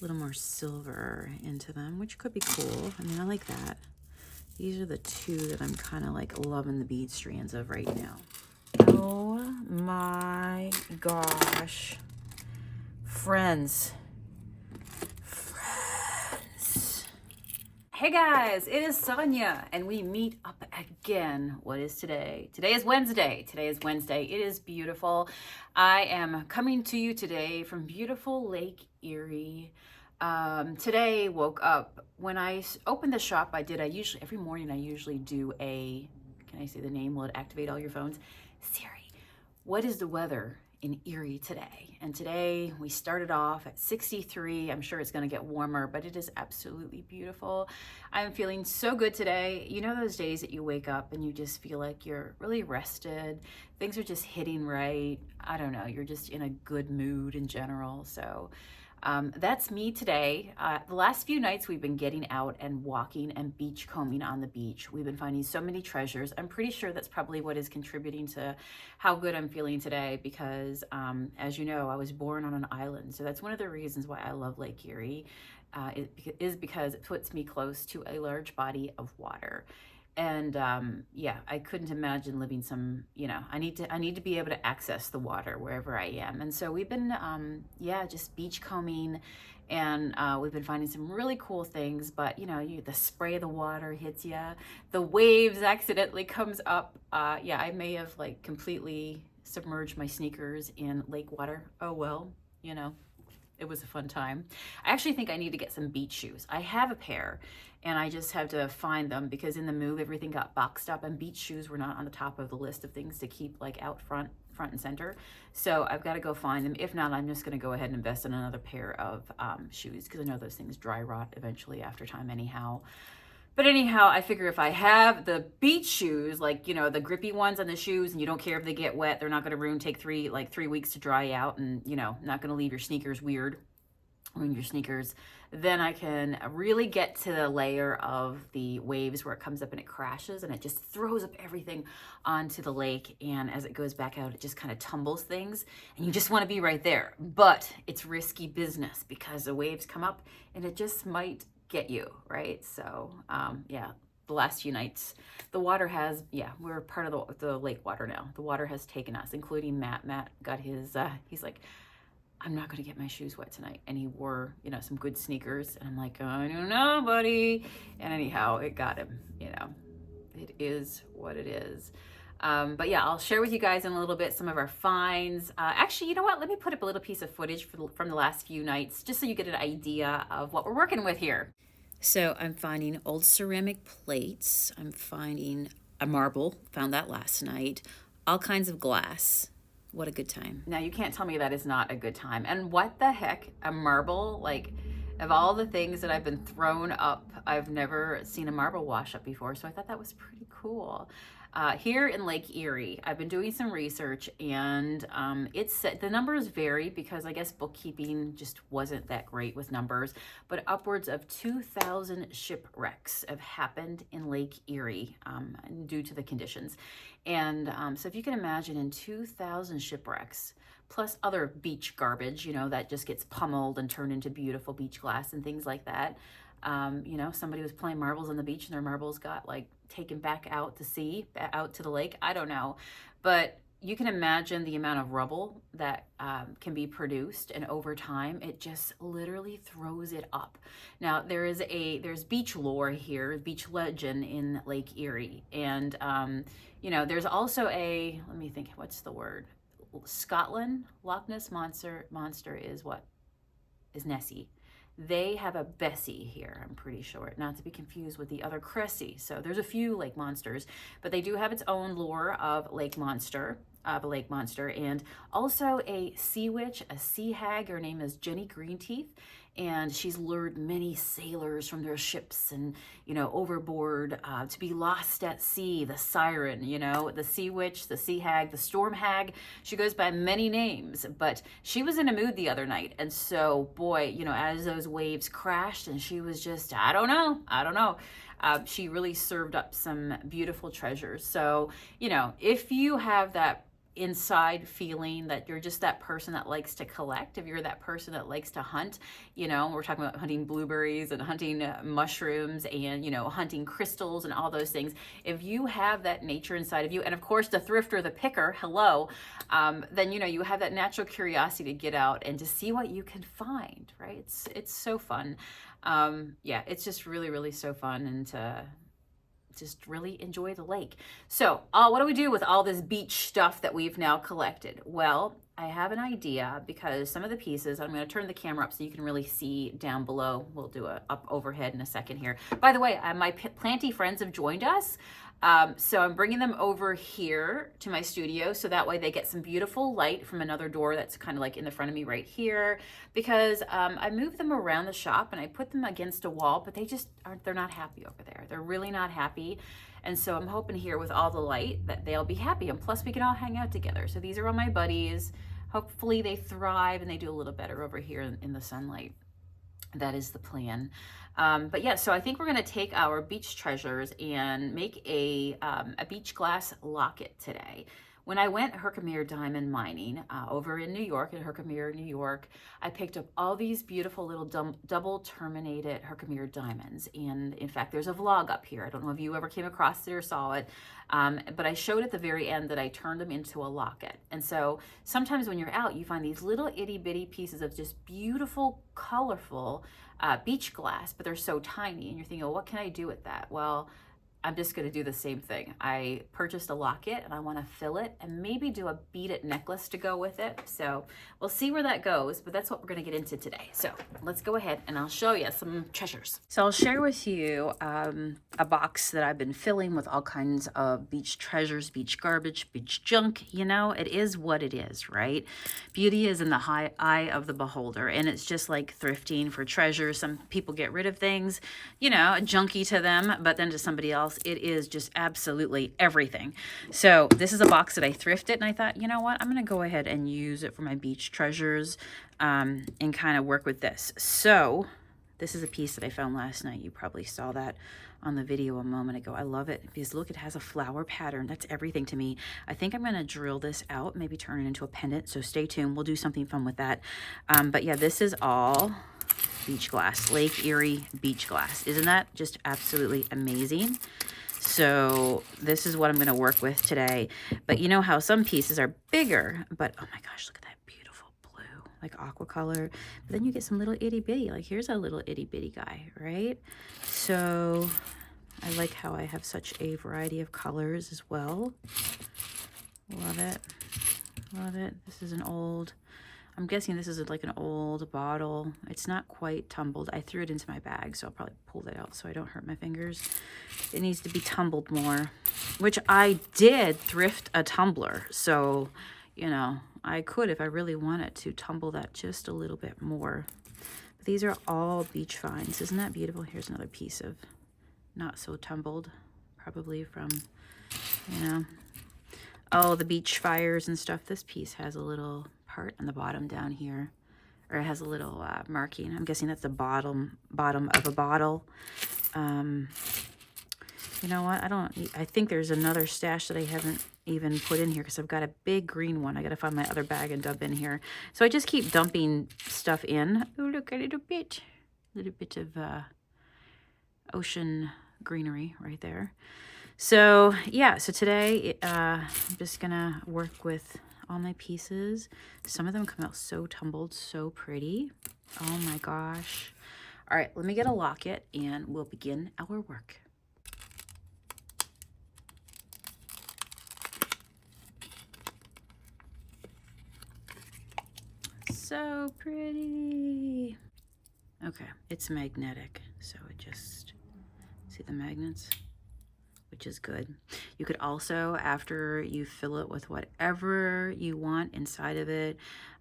little more silver into them, which could be cool. I mean, I like that. These are the two that I'm kind of like loving the bead strands of right now. Oh my gosh. Friends. Hey guys, it is Sonia, and we meet up again. What is today? Today is Wednesday. It is beautiful. I am coming to you today from beautiful Lake Erie. Today woke up. When I opened the shop, every morning I usually do can I say the name? Will it activate all your phones? Siri, what is the weather in Erie today? And today we started off at 63. I'm sure it's going to get warmer, but it is absolutely beautiful. I'm feeling so good today. You know those days that you wake up and you just feel like you're really rested, things are just hitting right. I don't know, you're just in a good mood in general. So that's me today. The last few nights we've been getting out and walking and beach combing on the beach. We've been finding so many treasures. I'm pretty sure that's probably what is contributing to how good I'm feeling today because, as you know, I was born on an island. So that's one of the reasons why I love Lake Erie, is because it puts me close to a large body of water. And yeah, I couldn't imagine living I need to be able to access the water wherever I am. And so we've been just beach combing, and we've been finding some really cool things. But the spray of the water hits you, the waves accidentally comes up. I may have like completely submerged my sneakers in lake water. Oh well, it was a fun time. I actually think I need to get some beach shoes. I have a pair and I just have to find them because in the move everything got boxed up and beach shoes were not on the top of the list of things to keep like out front and center. So I've got to go find them. If not, I'm just going to go ahead and invest in another pair of shoes because I know those things dry rot eventually after time anyhow. But anyhow, I figure if I have the beach shoes, like, the grippy ones on the shoes, and you don't care if they get wet, they're not going to take 3 weeks to dry out, and, not going to leave your sneakers weird, ruin your sneakers, then I can really get to the layer of the waves where it comes up and it crashes and it just throws up everything onto the lake. And as it goes back out, it just kind of tumbles things. And you just want to be right there. But it's risky business because the waves come up and it just might get you, right? So the last few nights the water has we're part of the lake water now. The water has taken us, including Matt got his he's like, I'm not going to get my shoes wet tonight, and he wore some good sneakers, and I'm like, I don't know, buddy. And anyhow, it got him. It is what it is. But yeah, I'll share with you guys in a little bit some of our finds. Actually, you know what? Let me put up a little piece of footage from the last few nights, just so you get an idea of what we're working with here. So I'm finding old ceramic plates. I'm finding a marble, found that last night. All kinds of glass. What a good time. Now, you can't tell me that is not a good time. And what the heck, a marble, like, of all the things that I've been thrown up, I've never seen a marble wash up before. So I thought that was pretty cool. Here in Lake Erie, I've been doing some research, and the numbers vary because I guess bookkeeping just wasn't that great with numbers, but upwards of 2,000 shipwrecks have happened in Lake Erie due to the conditions. And so if you can imagine, in 2,000 shipwrecks, plus other beach garbage, that just gets pummeled and turned into beautiful beach glass and things like that. Somebody was playing marbles on the beach and their marbles got taken back out to sea, out to the lake. I don't know. But you can imagine the amount of rubble that can be produced, and over time it just literally throws it up. Now there's beach lore here, beach legend in Lake Erie, and there's also let me think, what's the word? Scotland, Loch Ness monster is Nessie. They have a Bessie here, I'm pretty sure, not to be confused with the other Cressy. So there's a few lake monsters, but they do have its own lore of a lake monster, and also a sea witch, a sea hag. Her name is Jenny Greenteeth, and she's lured many sailors from their ships and, overboard to be lost at sea. The siren, the sea witch, the sea hag, the storm hag. She goes by many names, but she was in a mood the other night. And so, boy, as those waves crashed and she was just, I don't know. She really served up some beautiful treasures. So, if you have that inside feeling that you're just that person that likes to collect, if you're that person that likes to hunt, you know, we're talking about hunting blueberries and hunting mushrooms and, you know, hunting crystals and all those things. If you have that nature inside of you, and of course the thrifter, the picker, hello, then, you know, you have that natural curiosity to get out and to see what you can find, right? It's so fun. Yeah, it's just really, really so fun, and to just really enjoy the lake. So what do we do with all this beach stuff that we've now collected? Well, I have an idea, because some of the pieces, I'm going to turn the camera up so you can really see down below. We'll do a up overhead in a second here. By the way, my planty friends have joined us. So I'm bringing them over here to my studio, so that way they get some beautiful light from another door that's kind of like in the front of me right here, because I moved them around the shop and I put them against a wall, but they just aren't, they're not happy over there. They're really not happy. And so I'm hoping here with all the light that they'll be happy, and plus we can all hang out together. So these are all my buddies. Hopefully they thrive and they do a little better over here in the sunlight. That is the plan. But yeah, so I think we're going to take our beach treasures and make a beach glass locket today. When I went Herkimer diamond mining over in New York, in Herkimer, New York, I picked up all these beautiful little double terminated Herkimer diamonds. And in fact, there's a vlog up here. I don't know if you ever came across it or saw it, but I showed at the very end that I turned them into a locket. And so sometimes when you're out, you find these little itty bitty pieces of just beautiful, colorful beach glass, but they're so tiny. And you're thinking, well, what can I do with that? Well, I'm just going to do the same thing. I purchased a locket and I want to fill it and maybe do a beaded necklace to go with it. So we'll see where that goes, but that's what we're going to get into today. So let's go ahead and I'll show you some treasures. So I'll share with you a box that I've been filling with all kinds of beach treasures, beach garbage, beach junk. You know, it is what it is, right? Beauty is in the eye of the beholder, and it's just like thrifting for treasure. Some people get rid of things, you know, junky to them, but then to somebody else, it is just absolutely everything. So this is a box that I thrifted, and I thought, you know what, I'm going to go ahead and use it for my beach treasures and kind of work with this. So this is a piece that I found last night. You probably saw that on the video a moment ago. I love it because look, it has a flower pattern. That's everything to me. I think I'm going to drill this out, maybe turn it into a pendant. So stay tuned. We'll do something fun with that. But yeah, this is all beach glass, Lake Erie beach glass. Isn't that just absolutely amazing? So this is what I'm going to work with today. But you know how some pieces are bigger, but oh my gosh, look at that beautiful blue, like aqua color. But then you get some little itty bitty, like here's a little itty bitty guy, right? So I like how I have such a variety of colors as well. Love it. Love it. This is an old, I'm guessing this is like an old bottle. It's not quite tumbled. I threw it into my bag, so I'll probably pull that out so I don't hurt my fingers. It needs to be tumbled more, which I did thrift a tumbler. So, you know, I could, if I really wanted to, tumble that just a little bit more. But these are all beach finds. Isn't that beautiful? Here's another piece of not so tumbled, probably from, you know, oh, the beach fires and stuff. This piece has a little part on the bottom down here, or it has a little marking. I'm guessing that's the bottom of a bottle. You know what? I think there's another stash that I haven't even put in here because I've got a big green one. I got to find my other bag and dump in here. So I just keep dumping stuff in. Oh, look, a little bit of ocean greenery right there. So yeah, so today I'm just gonna work with all my pieces. Some of them come out so tumbled, so pretty. Oh my gosh. All right, let me get a locket and we'll begin our work. So pretty. Okay, it's magnetic, so it just, see the magnets? Which is good. You could also, after you fill it with whatever you want inside of it,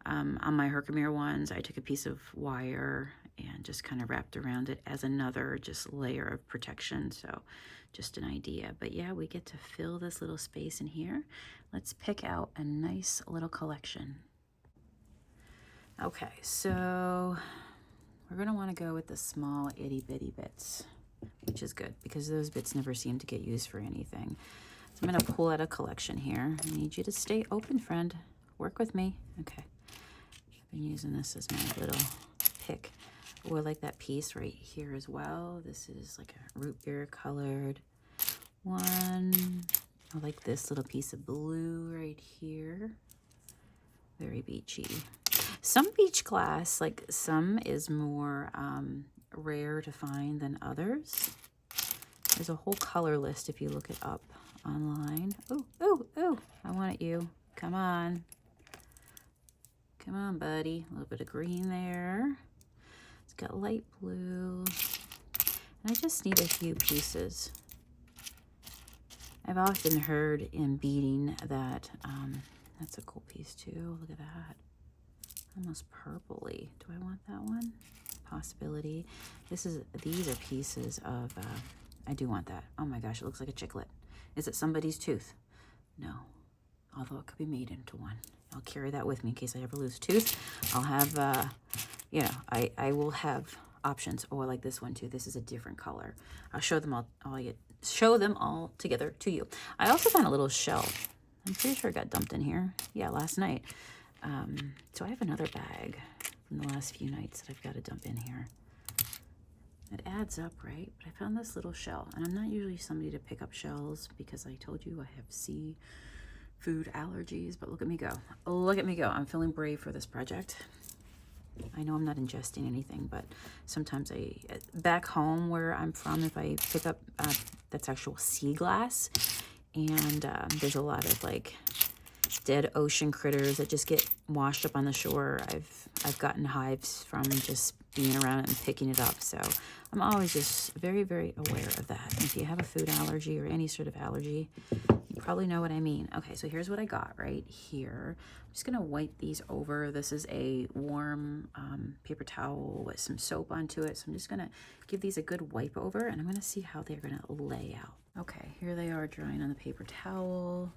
on my Herkimer ones, I took a piece of wire and just kind of wrapped around it as another just layer of protection. So just an idea. But yeah, we get to fill this little space in here. Let's pick out a nice little collection. Okay, so we're gonna wanna go with the small itty bitty bits, which is good because those bits never seem to get used for anything. I'm going to pull out a collection here. I need you to stay open, friend. Work with me. Okay. I've been using this as my little pick. Or like that piece right here as well. This is like a root beer colored one. I like this little piece of blue right here. Very beachy. Some beach glass, like some is more rare to find than others. There's a whole color list if you look it up online. Ooh, ooh, ooh, I want it, you. Come on. Come on, buddy. A little bit of green there. It's got light blue. And I just need a few pieces. I've often heard in beading that, that's a cool piece too. Look at that. Almost purpley. Do I want that one? Possibility. These are pieces of, I do want that. Oh my gosh, it looks like a chiclet. Is it somebody's tooth? No, although it could be made into one. I'll carry that with me in case I ever lose a tooth. I'll have, you know, I will have options. Oh, I like this one too. This is a different color. I'll show them all together to you. I also found a little shell. I'm pretty sure it got dumped in here. Yeah, last night. So I have another bag from the last few nights that I've got to dump in here. It adds up, right? But I found this little shell, and I'm not usually somebody to pick up shells because I told you I have seafood allergies, but look at me go. Look at me go. I'm feeling brave for this project. I know I'm not ingesting anything, but sometimes back home where I'm from, if I pick up, that's actual sea glass, and there's a lot of like dead ocean critters that just get washed up on the shore. I've gotten hives from just being around it and picking it up, so I'm always just very, very aware of that. If you have a food allergy or any sort of allergy, you probably know what I mean. Okay, so here's what I got right here. I'm just gonna wipe these over. This is a warm paper towel with some soap onto it, so I'm just gonna give these a good wipe over, and I'm gonna see how they're gonna lay out. Okay, here they are drying on the paper towel.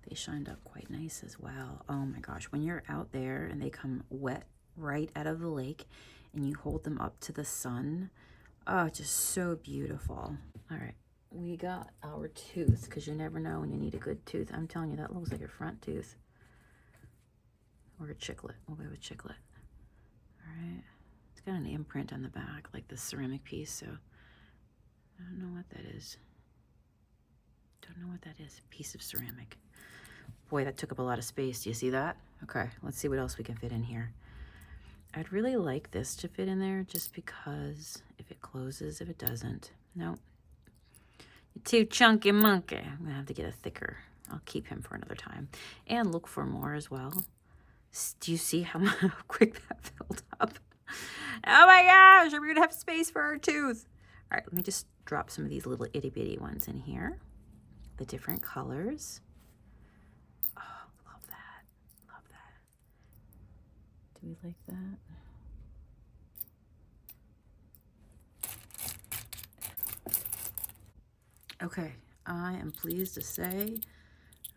They shined up quite nice as well. Oh my gosh, when you're out there and they come wet right out of the lake and you hold them up to the sun, oh, just so beautiful. All right, we got our tooth, because you never know when you need a good tooth. I'm telling you, that looks like a front tooth. Or a chiclet. We'll go with chiclet. All right, it's got an imprint on the back, like the ceramic piece, so I don't know what that is. Don't know what that is. A piece of ceramic. Boy, that took up a lot of space. Do you see that? Okay, let's see what else we can fit in here. I'd really like this to fit in there just because if it closes, if it doesn't, nope. You're too chunky monkey. I'm gonna have to get a thicker. I'll keep him for another time. And look for more as well. Do you see how quick that filled up? Oh my gosh, are we gonna have space for our tooth? All right, let me just drop some of these little itty bitty ones in here. The different colors. Oh, love that. Love that. Do we like that? Okay, I am pleased to say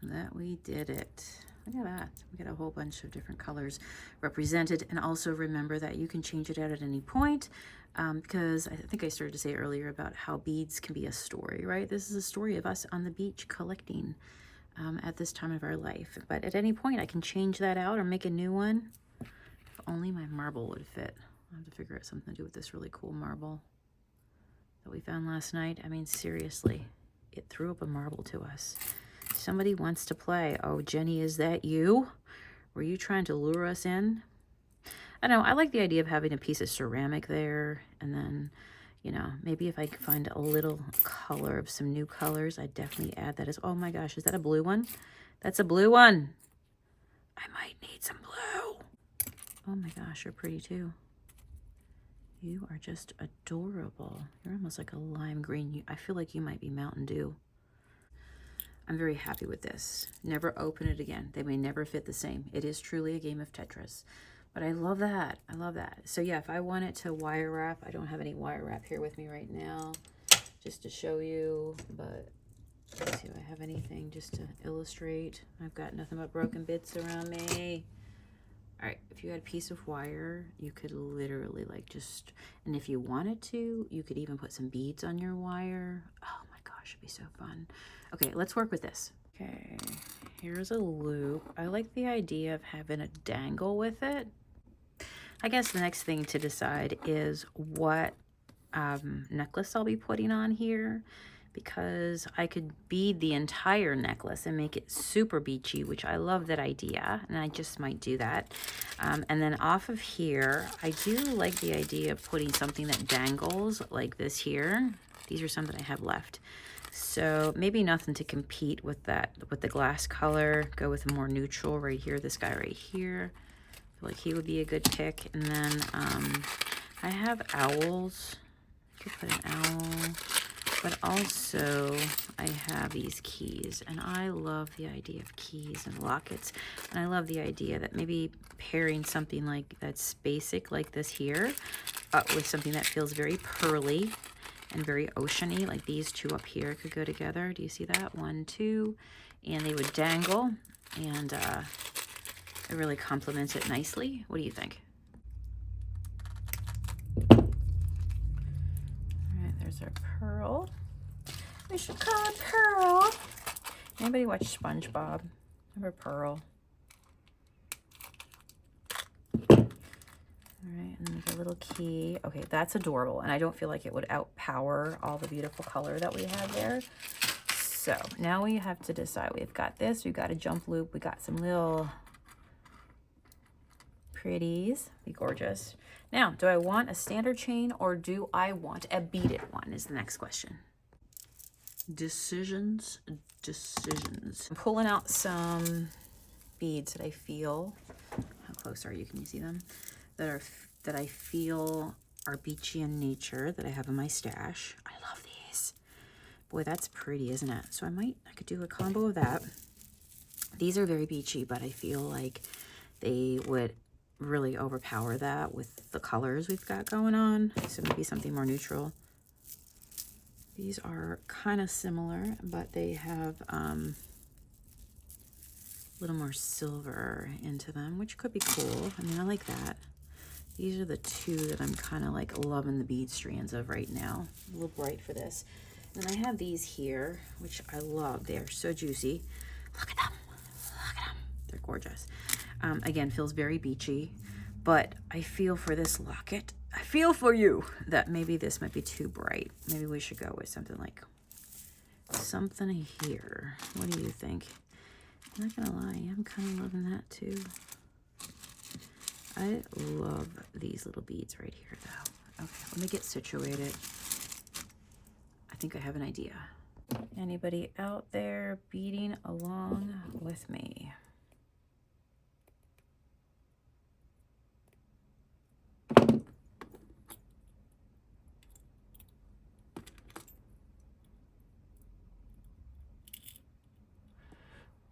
that we did it. Look at that. We got a whole bunch of different colors represented. And also remember that you can change it out at any point, because I think I started to say earlier about how beads can be a story, right? This is a story of us on the beach collecting at this time of our life. But at any point, I can change that out or make a new one. If only my marble would fit. I'll have to figure out something to do with this really cool marble that we found last night. I mean, seriously, it threw up a marble to us. Somebody wants to play. Oh, Jenny, is that you? Were you trying to lure us in? I don't know. I like the idea of having a piece of ceramic there. And then, you know, maybe if I could find a little color of some new colors, I'd definitely add that as, oh my gosh, is that a blue one? That's a blue one. I might need some blue. Oh my gosh, you're pretty too. You are just adorable. You're almost like a lime green. I feel like you might be Mountain Dew. I'm very happy with this. Never open it again. They may never fit the same. It is truly a game of Tetris. But I love that. I love that. So yeah, if I wanted to wire wrap, I don't have any wire wrap here with me right now, just to show you. But let's see if I have anything just to illustrate. I've got nothing but broken bits around me. All right, if you had a piece of wire, you could literally like just, and if you wanted to, you could even put some beads on your wire. Oh my gosh, it'd be so fun. Okay, let's work with this. Okay, here's a loop. I like the idea of having a dangle with it. I guess the next thing to decide is what necklace I'll be putting on here, because I could bead the entire necklace and make it super beachy, which I love that idea, and I just might do that. And then off of here, I do like the idea of putting something that dangles like this here. These are some that I have left. So maybe nothing to compete with that, with the glass color. Go with a more neutral right here, this guy right here. I feel like he would be a good pick. And then I have owls. I could put an owl. But also, I have these keys, and I love the idea of keys and lockets. And I love the idea that maybe pairing something like that's basic, like this here, with something that feels very pearly and very oceany, like these two up here could go together. Do you see that? 1, 2, and they would dangle, and it really complements it nicely. What do you think? There's our pearl. We should call it Pearl. Anybody watch SpongeBob? Remember Pearl? All right, and then we got a little key. Okay, that's adorable, and I don't feel like it would outpower all the beautiful color that we have there. So now we have to decide. We've got this. We've got a jump loop. We got some little pretties. Be gorgeous. Now, do I want a standard chain or do I want a beaded one is the next question. Decisions. I'm pulling out some beads that I feel, how close are you? Can you see them? That I feel are beachy in nature, that I have in my stash. I love these. Boy, that's pretty, isn't it? So I could do a combo of that. These are very beachy, but I feel like they would really overpower that with the colors we've got going on. So maybe something more neutral. These are kind of similar, but they have a little more silver into them, which could be cool. I mean, I like that. These are the two that I'm kind of like loving the bead strands of right now. A little bright for this. And I have these here, which I love. They are so juicy. Look at them. Look at them. They're gorgeous. Again, feels very beachy, but I feel for this locket, I feel for you that maybe this might be too bright. Maybe we should go with something like something here. What do you think? I'm not gonna lie, I'm kind of loving that too. I love these little beads right here though. Okay, let me get situated. I think I have an idea. Anybody out there beading along with me?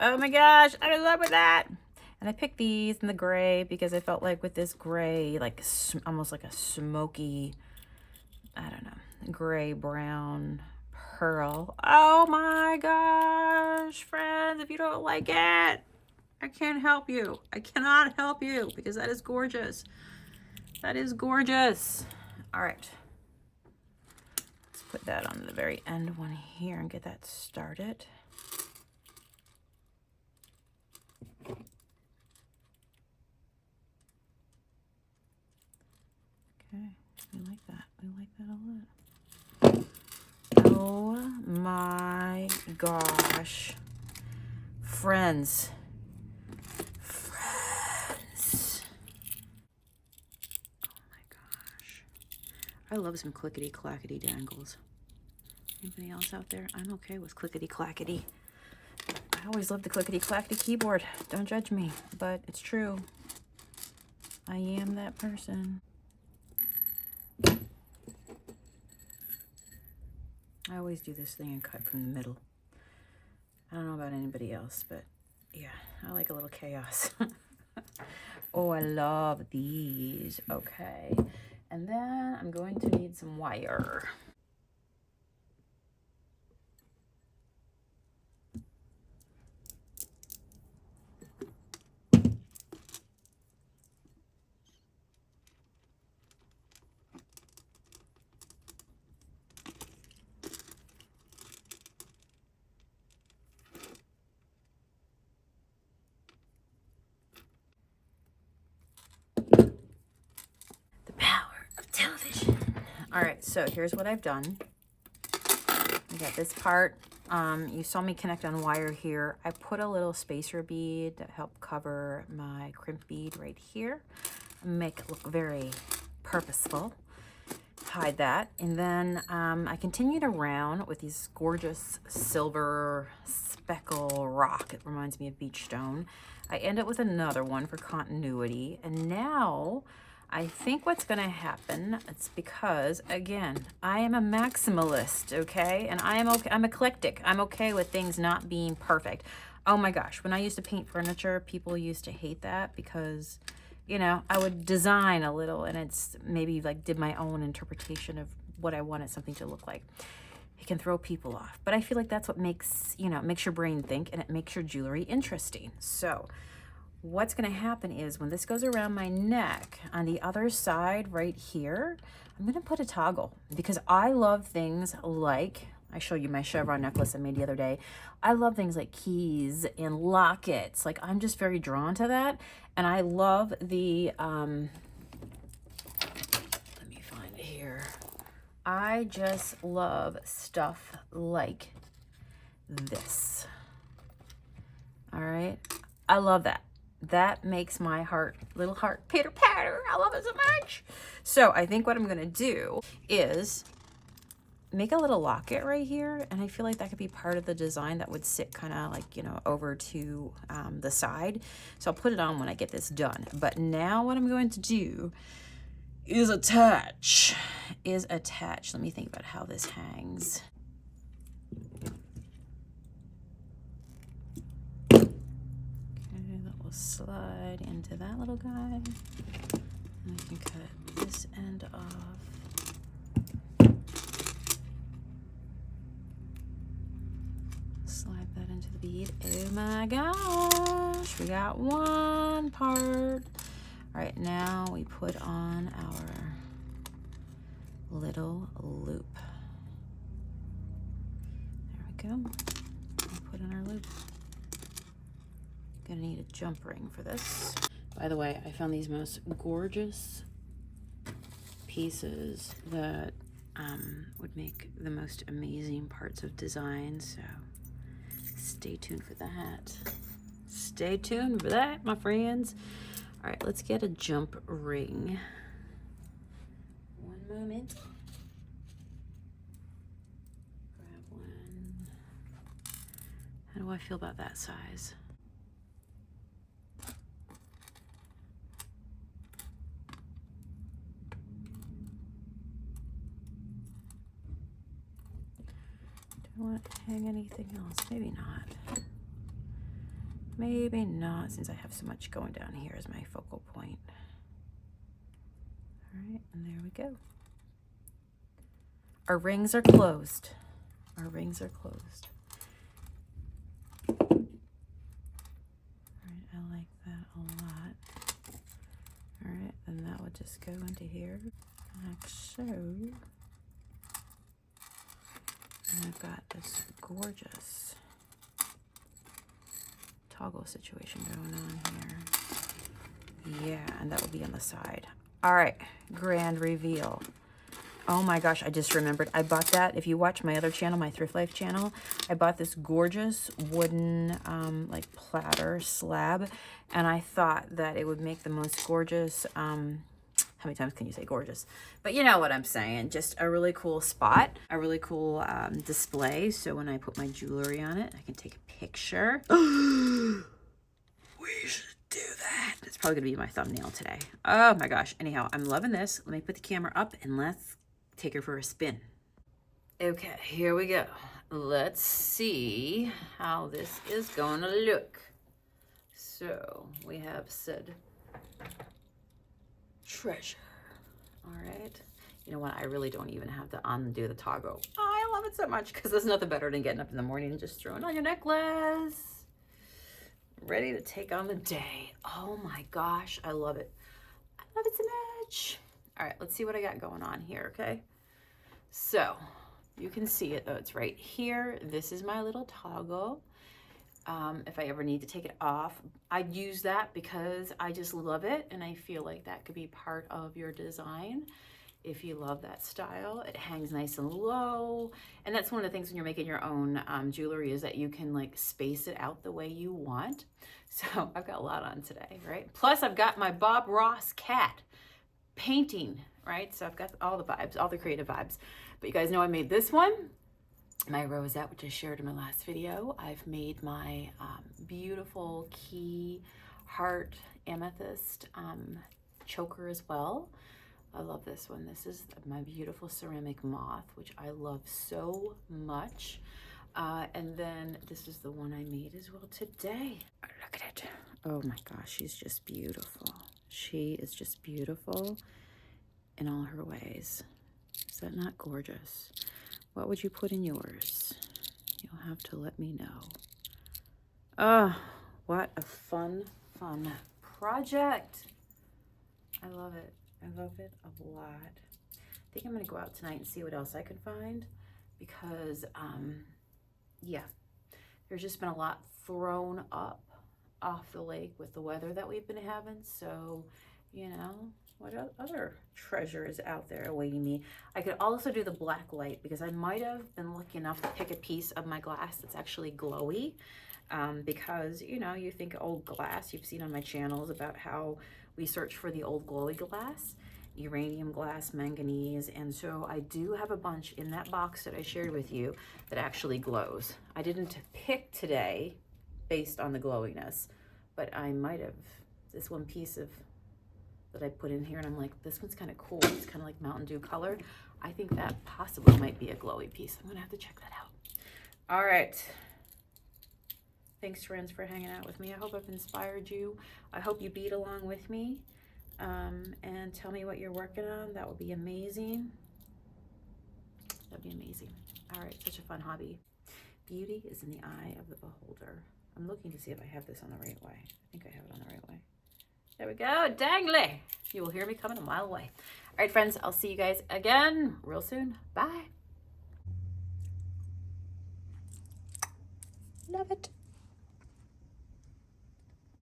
Oh my gosh, I'm in love with that. And I picked these in the gray because I felt like with this gray, like almost like a smoky, I don't know, gray brown pearl. Oh my gosh, friends, if you don't like it, I can't help you. I cannot help you because that is gorgeous. That is gorgeous. All right. Let's put that on the very end one here and get that started. Okay, we like that. We like that a lot. Oh my gosh. Friends. Friends. Oh my gosh. I love some clickety clackety dangles. Anybody else out there? I'm okay with clickety clackety. I always love the clickety clackety keyboard. Don't judge me, but it's true. I am that person. I always do this thing and cut from the middle. I don't know about anybody else, but yeah, I like a little chaos. Oh, I love these. Okay. And then I'm going to need some wire. All right, so here's what I've done. We got this part. You saw me connect on wire here. I put a little spacer bead that helped cover my crimp bead right here. Make it look very purposeful. Hide that. And then I continued around with these gorgeous silver speckle rock. It reminds me of beach stone. I end up with another one for continuity. And now I think what's going to happen, it's because, again, I am a maximalist, okay? And I'm eclectic. I'm okay with things not being perfect. Oh my gosh, when I used to paint furniture, people used to hate that because, you know, I would design a little and it's maybe like did my own interpretation of what I wanted something to look like. It can throw people off. But I feel like that's what makes, you know, makes your brain think, and it makes your jewelry interesting. So what's going to happen is when this goes around my neck, on the other side right here, I'm going to put a toggle because I love things like, I showed you my chevron necklace I made the other day. I love things like keys and lockets. Like, I'm just very drawn to that. And I love the, let me find it here. I just love stuff like this. All right. I love that. That makes my heart, little heart, pitter patter. I love it so much. So I think what I'm going to do is make a little locket right here. And I feel like that could be part of the design that would sit kind of like, you know, over to the side. So I'll put it on when I get this done. But now what I'm going to do is attach. Let me think about how this hangs. Slide into that little guy, and I can cut this end off, slide that into the bead. Oh my gosh, we got one part. All right, now we put on our little loop. There we go. We put in our loop. Gonna need a jump ring for this. By the way, I found these most gorgeous pieces that would make the most amazing parts of design, so stay tuned for that. Stay tuned for that, my friends. All right, let's get a jump ring. One moment. Grab one. How do I feel about that size? Do I want to hang anything else? Maybe not. Maybe not, since I have so much going down here as my focal point. All right, and there we go. Our rings are closed. Our rings are closed. All right, I like that a lot. All right, and that would just go into here, like so. And I've got this gorgeous toggle situation going on here. Yeah, and that will be on the side. All right, grand reveal. Oh my gosh, I just remembered. I bought that. If you watch my other channel, my Thrift Life channel, I bought this gorgeous wooden like platter slab, and I thought that it would make the most gorgeous, how many times can you say gorgeous? But you know what I'm saying. Just a really cool spot, a really cool display. So when I put my jewelry on it, I can take a picture. We should do that. It's probably gonna be my thumbnail today. Oh my gosh. Anyhow, I'm loving this. Let me put the camera up and let's take her for a spin. Okay, here we go. Let's see how this is gonna look. So we have said treasure. All right. You know what? I really don't even have to undo the toggle. Oh, I love it so much because there's nothing better than getting up in the morning and just throwing on your necklace. Ready to take on the day. Oh my gosh. I love it. I love it so much. All right. Let's see what I got going on here. Okay. So you can see it. Oh, it's right here. This is my little toggle. If I ever need to take it off, I'd use that because I just love it and I feel like that could be part of your design. if you love that style. It hangs nice and low. And that's one of the things when you're making your own jewelry, is that you can like space it out the way you want. So I've got a lot on today, right? Plus I've got my Bob Ross cat painting, right? So I've got all the vibes, all the creative vibes. But you guys know I made this one, my rosette, which I shared in my last video. I've made my beautiful key heart amethyst choker as well. I love this one. This is my beautiful ceramic moth, which I love so much. And then this is the one I made as well today. Look at it. Oh my gosh, she's just beautiful. She is just beautiful in all her ways. Is that not gorgeous? What would you put in yours? You'll have to let me know. Oh, what a fun project. I love it. I love it a lot. I think I'm gonna go out tonight and see what else I can find, because yeah, there's just been a lot thrown up off the lake with the weather that we've been having. So, you know, what other treasure is out there awaiting me? I could also do the black light, because I might have been lucky enough to pick a piece of my glass that's actually glowy. Because, you know, you think old glass, you've seen on my channels about how we search for the old glowy glass, uranium glass, manganese. And so I do have a bunch in that box that I shared with you that actually glows. I didn't pick today based on the glowiness, but I might have. This one piece of that I put in here, and I'm like, this one's kind of cool. It's kind of like Mountain Dew color. I think that possibly might be a glowy piece. I'm gonna have to check that out. All right. Thanks, friends, for hanging out with me. I hope I've inspired you. I hope you bead along with me, and tell me what you're working on. That would be amazing. That'd be amazing. All right, such a fun hobby. Beauty is in the eye of the beholder. I'm looking to see if I have this on the right way. I think I have it on the right way. There we go, dangly. You will hear me coming a mile away. All right, friends, I'll see you guys again real soon. Bye. Love it.